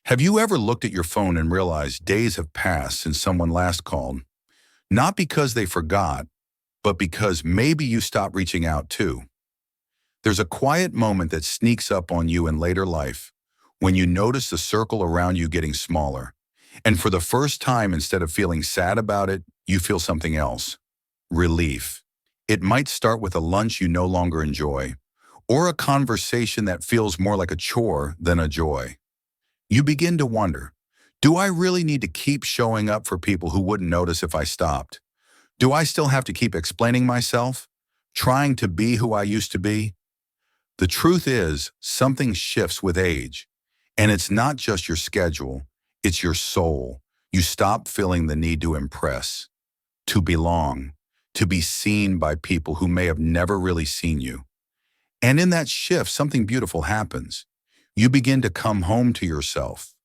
Have you ever looked at your phone and realized days have passed since someone last called? Not because they forgot, but because maybe you stopped reaching out too. There's a quiet moment that sneaks up on you in later life when you notice the circle around you getting smaller. And for the first time, instead of feeling sad about it, you feel something else: relief. It might start with a lunch you no longer enjoy, or a conversation that feels more like a chore than a joy. You begin to wonder, do I really need to keep showing up for people who wouldn't notice if I stopped? Do I still have to keep explaining myself? Trying to be who I used to be? The truth is, something shifts with age. And it's not just your schedule, it's your soul. You stop feeling the need to impress, to belong, to be seen by people who may have never really seen you. And in that shift, something beautiful happens. You begin to come home to yourself.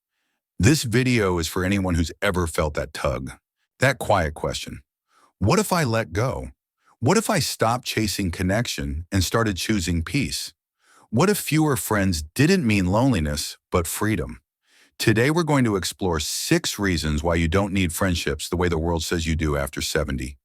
This video is for anyone who's ever felt that tug, that quiet question. What if I let go? What if I stopped chasing connection and started choosing peace? What if fewer friends didn't mean loneliness, but freedom? Today we're going to explore 6 reasons why you don't need friendships the way the world says you do after 70,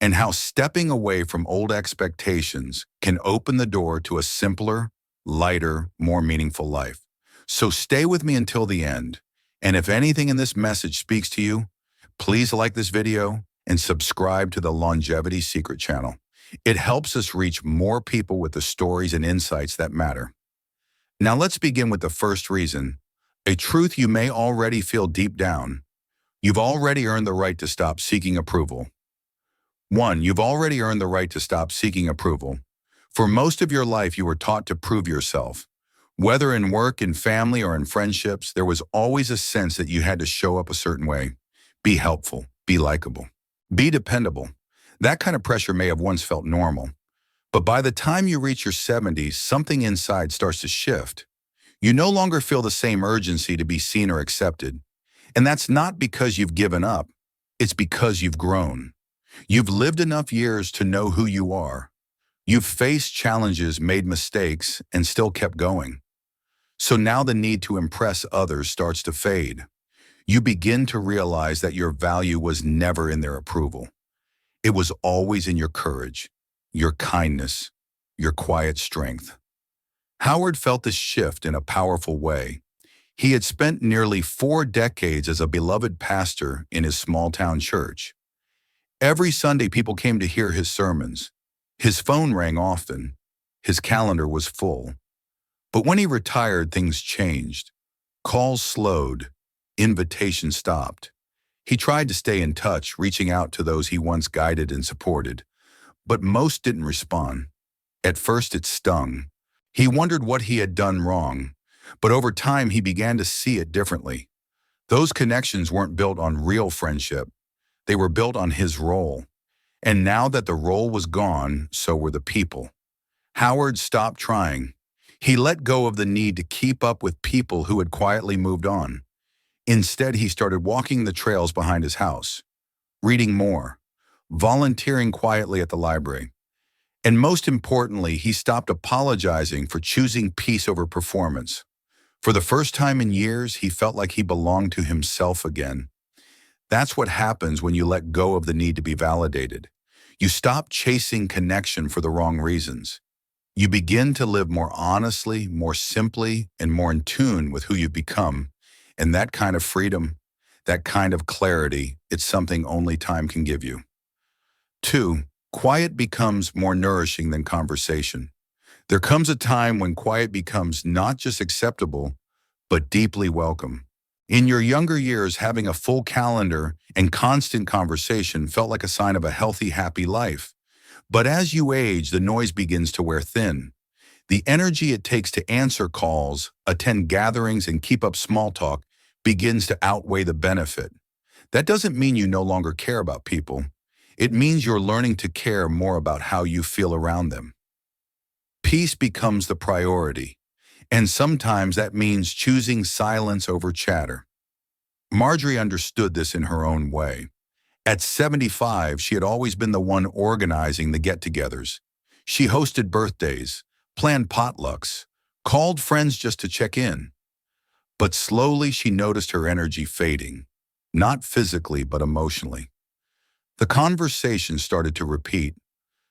and how stepping away from old expectations can open the door to a simpler, lighter, more meaningful life. So stay with me until the end. And if anything in this message speaks to you, please like this video and subscribe to the Longevity Secret channel. It helps us reach more people with the stories and insights that matter. Now let's begin with the first reason, a truth you may already feel deep down. You've already earned the right to stop seeking approval. 1. You've already earned the right to stop seeking approval. For most of your life, you were taught to prove yourself. Whether in work, in family, or in friendships, there was always a sense that you had to show up a certain way. Be helpful, be likable, be dependable. That kind of pressure may have once felt normal. But by the time you reach your 70s, something inside starts to shift. You no longer feel the same urgency to be seen or accepted. And that's not because you've given up. It's because you've grown. You've lived enough years to know who you are. You've faced challenges, made mistakes, and still kept going. So now the need to impress others starts to fade. You begin to realize that your value was never in their approval. It was always in your courage, your kindness, your quiet strength. Howard felt this shift in a powerful way. He had spent nearly 4 decades as a beloved pastor in his small-town church. Every Sunday, people came to hear his sermons. His phone rang often. His calendar was full. But when he retired, things changed. Calls slowed. Invitations stopped. He tried to stay in touch, reaching out to those he once guided and supported. But most didn't respond. At first, it stung. He wondered what he had done wrong. But over time, he began to see it differently. Those connections weren't built on real friendship. They were built on his role. And now that the role was gone, so were the people. Howard stopped trying. He let go of the need to keep up with people who had quietly moved on. Instead, he started walking the trails behind his house, reading more, volunteering quietly at the library. And most importantly, he stopped apologizing for choosing peace over performance. For the first time in years, he felt like he belonged to himself again. That's what happens when you let go of the need to be validated. You stop chasing connection for the wrong reasons. You begin to live more honestly, more simply, and more in tune with who you've become. And that kind of freedom, that kind of clarity, it's something only time can give you. 2. Quiet becomes more nourishing than conversation. There comes a time when quiet becomes not just acceptable, but deeply welcome. In your younger years, having a full calendar and constant conversation felt like a sign of a healthy, happy life. But as you age, the noise begins to wear thin. The energy it takes to answer calls, attend gatherings, and keep up small talk begins to outweigh the benefit. That doesn't mean you no longer care about people. It means you're learning to care more about how you feel around them. Peace becomes the priority, and sometimes that means choosing silence over chatter. Marjorie understood this in her own way. At 75, she had always been the one organizing the get-togethers. She hosted birthdays, planned potlucks, called friends just to check in. But slowly she noticed her energy fading, not physically but emotionally. The conversation started to repeat.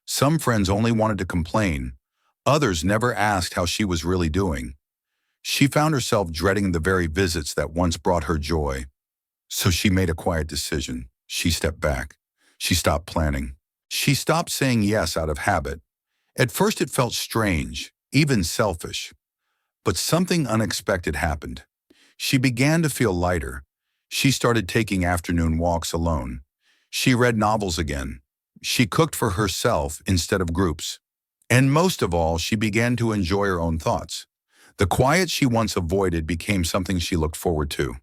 Some friends only wanted to complain. Others never asked how she was really doing. She found herself dreading the very visits that once brought her joy. So she made a quiet decision. She stepped back. She stopped planning. She stopped saying yes out of habit. At first it felt strange, even selfish. But something unexpected happened. She began to feel lighter. She started taking afternoon walks alone. She read novels again. She cooked for herself instead of groups. And most of all, she began to enjoy her own thoughts. The quiet she once avoided became something she looked forward to.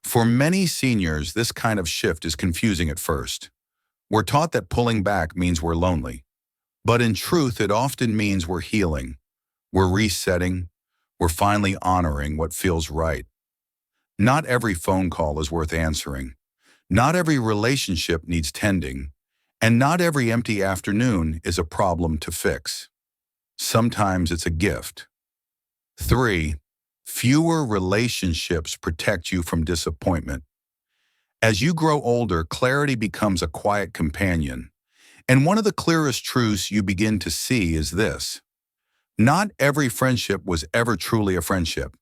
For many seniors, this kind of shift is confusing at first. We're taught that pulling back means we're lonely. But in truth, it often means we're healing. We're resetting. We're finally honoring what feels right. Not every phone call is worth answering. Not every relationship needs tending. And not every empty afternoon is a problem to fix. Sometimes it's a gift. 3. Fewer relationships protect you from disappointment. As you grow older, clarity becomes a quiet companion. And one of the clearest truths you begin to see is this: not every friendship was ever truly a friendship.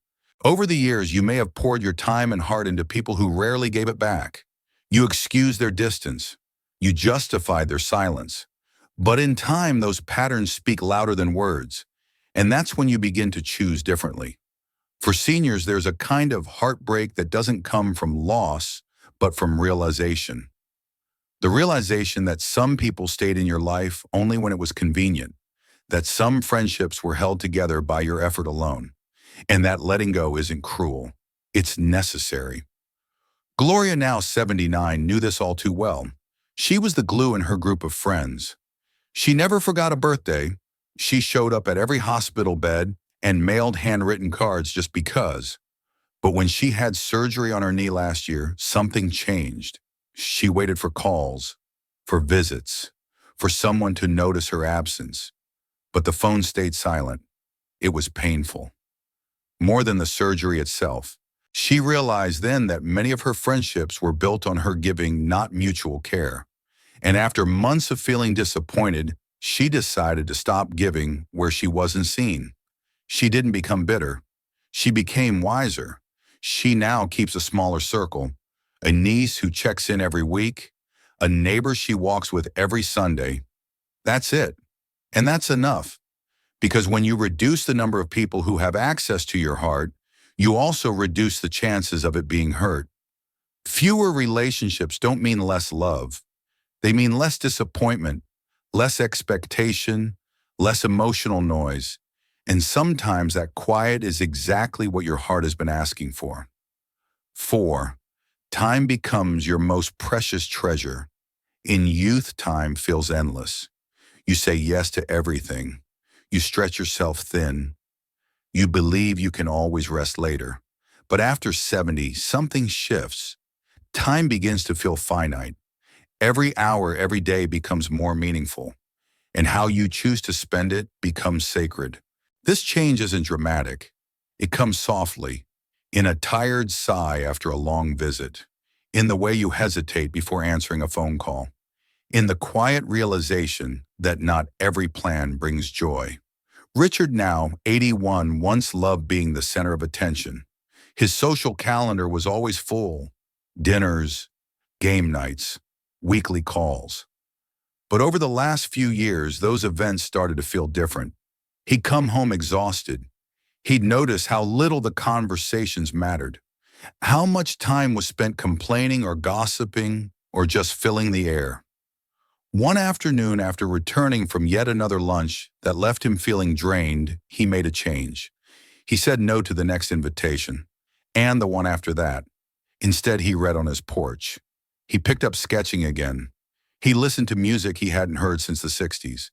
Over the years, you may have poured your time and heart into people who rarely gave it back. You excused their distance. You justified their silence. But in time, those patterns speak louder than words. And that's when you begin to choose differently. For seniors, there's a kind of heartbreak that doesn't come from loss, but from realization. The realization that some people stayed in your life only when it was convenient, that some friendships were held together by your effort alone, and that letting go isn't cruel. It's necessary. Gloria, now 79, knew this all too well. She was the glue in her group of friends. She never forgot a birthday. She showed up at every hospital bed and mailed handwritten cards just because. But when she had surgery on her knee last year, something changed. She waited for calls, for visits, for someone to notice her absence. But the phone stayed silent. It was painful. More than the surgery itself. She realized then that many of her friendships were built on her giving, not mutual care. And after months of feeling disappointed, she decided to stop giving where she wasn't seen. She didn't become bitter. She became wiser. She now keeps a smaller circle, a niece who checks in every week, a neighbor she walks with every Sunday. That's it. And that's enough. Because when you reduce the number of people who have access to your heart, you also reduce the chances of it being hurt. Fewer relationships don't mean less love. They mean less disappointment, less expectation, less emotional noise. And sometimes that quiet is exactly what your heart has been asking for. 4. Time becomes your most precious treasure. In youth, time feels endless. You say yes to everything. You stretch yourself thin. You believe you can always rest later. But after 70, something shifts. Time begins to feel finite. Every hour, every day becomes more meaningful. And how you choose to spend it becomes sacred. This change isn't dramatic. It comes softly, in a tired sigh after a long visit, in the way you hesitate before answering a phone call, in the quiet realization that not every plan brings joy. Richard, now 81, once loved being the center of attention. His social calendar was always full: dinners, game nights, weekly calls. But over the last few years, those events started to feel different. He'd come home exhausted. He'd notice how little the conversations mattered, how much time was spent complaining or gossiping or just filling the air. One afternoon, after returning from yet another lunch that left him feeling drained, he made a change. He said no to the next invitation, and the one after that. Instead, he read on his porch. He picked up sketching again. He listened to music he hadn't heard since the 60s.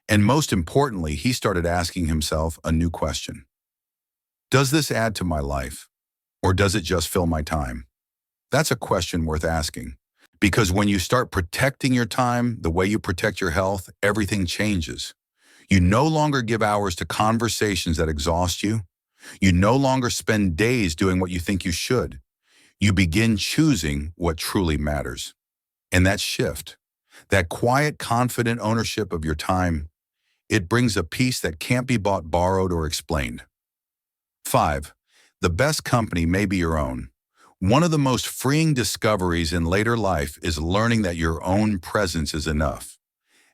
And most importantly, he started asking himself a new question. Does this add to my life, or does it just fill my time? That's a question worth asking. Because when you start protecting your time the way you protect your health, everything changes. You no longer give hours to conversations that exhaust you. You no longer spend days doing what you think you should. You begin choosing what truly matters. And that shift, that quiet, confident ownership of your time, it brings a peace that can't be bought, borrowed, or explained. 5. The best company may be your own. One of the most freeing discoveries in later life is learning that your own presence is enough.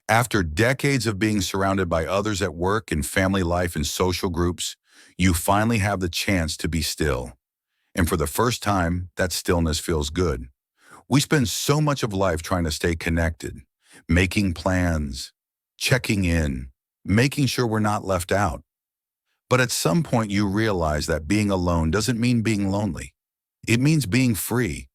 After decades of being surrounded by others at work and family life and social groups, you finally have the chance to be still. And for the first time, that stillness feels good. We spend so much of life trying to stay connected, making plans, checking in, making sure we're not left out. But at some point you realize that being alone doesn't mean being lonely. It means being free,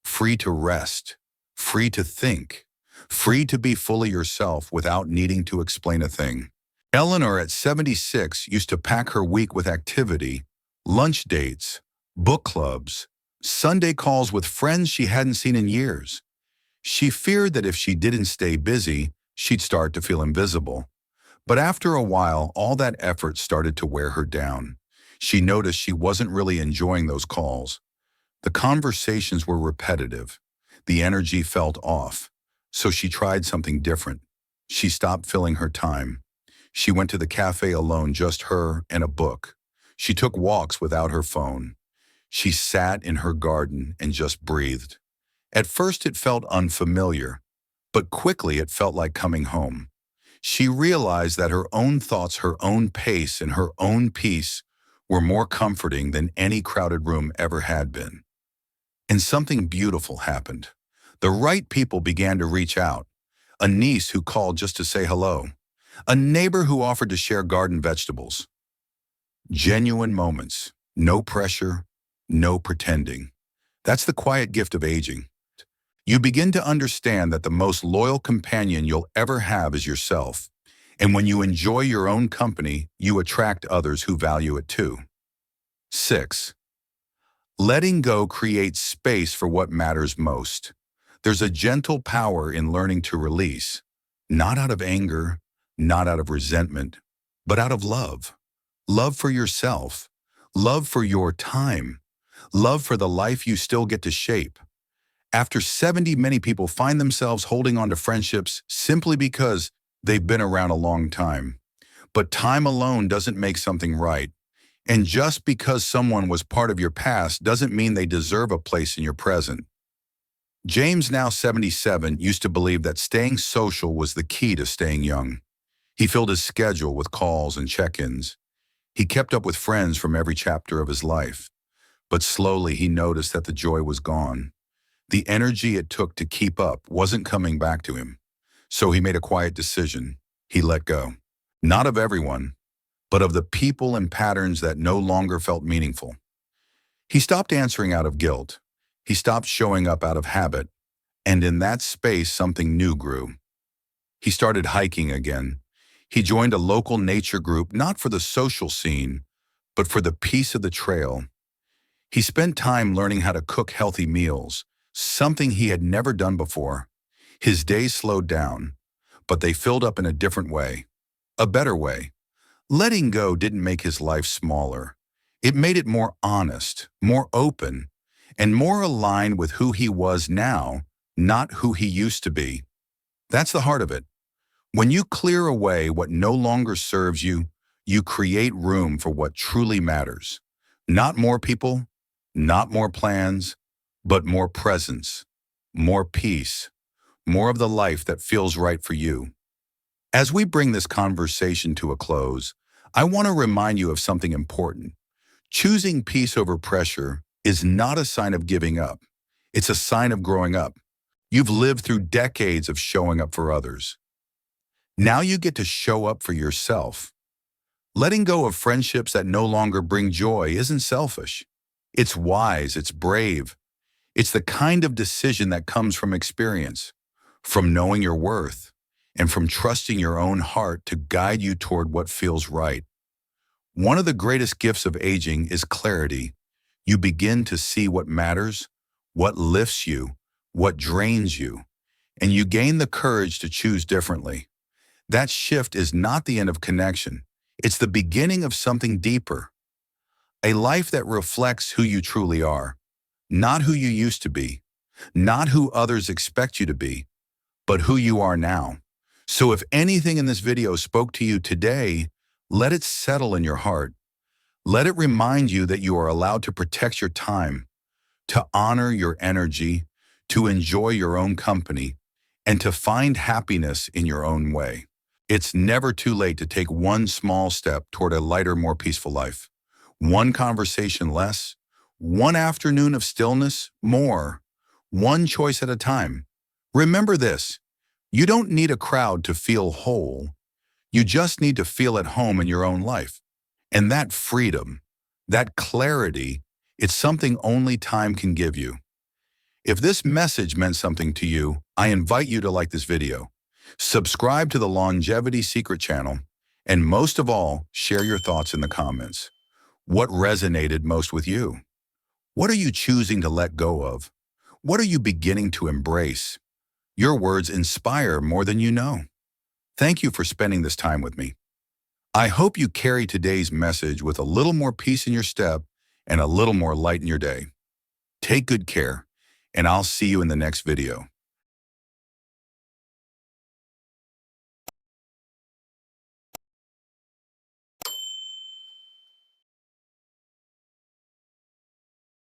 free to rest, free to think, free to be fully yourself without needing to explain a thing. Eleanor at 76 used to pack her week with activity, lunch dates, book clubs, Sunday calls with friends she hadn't seen in years. She feared that if she didn't stay busy, she'd start to feel invisible. But after a while, all that effort started to wear her down. She noticed she wasn't really enjoying those calls. The conversations were repetitive. The energy felt off. So she tried something different. She stopped filling her time. She went to the cafe alone, just her and a book. She took walks without her phone. She sat in her garden and just breathed. At first it felt unfamiliar, but quickly it felt like coming home. She realized that her own thoughts, her own pace, and her own peace were more comforting than any crowded room ever had been. And something beautiful happened. The right people began to reach out. A niece who called just to say hello. A neighbor who offered to share garden vegetables. Genuine moments. No pressure, no pretending. That's the quiet gift of aging. You begin to understand that the most loyal companion you'll ever have is yourself. And when you enjoy your own company, you attract others who value it too. 6. Letting go creates space for what matters most. There's a gentle power in learning to release, not out of anger, not out of resentment, but out of love. Love for yourself, love for your time, love for the life you still get to shape. After 70, many people find themselves holding on to friendships simply because they've been around a long time. But time alone doesn't make something right. And just because someone was part of your past doesn't mean they deserve a place in your present. James, now 77, used to believe that staying social was the key to staying young. He filled his schedule with calls and check-ins. He kept up with friends from every chapter of his life. But slowly he noticed that the joy was gone. The energy it took to keep up wasn't coming back to him. So he made a quiet decision. He let go. Not of everyone, but of the people and patterns that no longer felt meaningful. He stopped answering out of guilt. He stopped showing up out of habit. And in that space, something new grew. He started hiking again. He joined a local nature group, not for the social scene, but for the peace of the trail. He spent time learning how to cook healthy meals, something he had never done before. His days slowed down, but they filled up in a different way, a better way. Letting go didn't make his life smaller. It made it more honest, more open, and more aligned with who he was now, not who he used to be. That's the heart of it. When you clear away what no longer serves you, you create room for what truly matters. Not more people, not more plans, but more presence, more peace, more of the life that feels right for you. As we bring this conversation to a close, I want to remind you of something important. Choosing peace over pressure is not a sign of giving up. It's a sign of growing up. You've lived through decades of showing up for others. Now you get to show up for yourself. Letting go of friendships that no longer bring joy isn't selfish. It's wise, it's brave. It's the kind of decision that comes from experience, from knowing your worth, and from trusting your own heart to guide you toward what feels right. One of the greatest gifts of aging is clarity. You begin to see what matters, what lifts you, what drains you, and you gain the courage to choose differently. That shift is not the end of connection. It's the beginning of something deeper. A life that reflects who you truly are, not who you used to be, not who others expect you to be, but who you are now. So if anything in this video spoke to you today, let it settle in your heart. Let it remind you that you are allowed to protect your time, to honor your energy, to enjoy your own company, and to find happiness in your own way. It's never too late to take one small step toward a lighter, more peaceful life. One conversation less, one afternoon of stillness more, one choice at a time. Remember this, you don't need a crowd to feel whole. You just need to feel at home in your own life. And that freedom, that clarity, it's something only time can give you. If this message meant something to you, I invite you to like this video, subscribe to the Longevity Secret channel, and most of all, share your thoughts in the comments. What resonated most with you? What are you choosing to let go of? What are you beginning to embrace? Your words inspire more than you know. Thank you for spending this time with me. I hope you carry today's message with a little more peace in your step and a little more light in your day. Take good care, and I'll see you in the next video.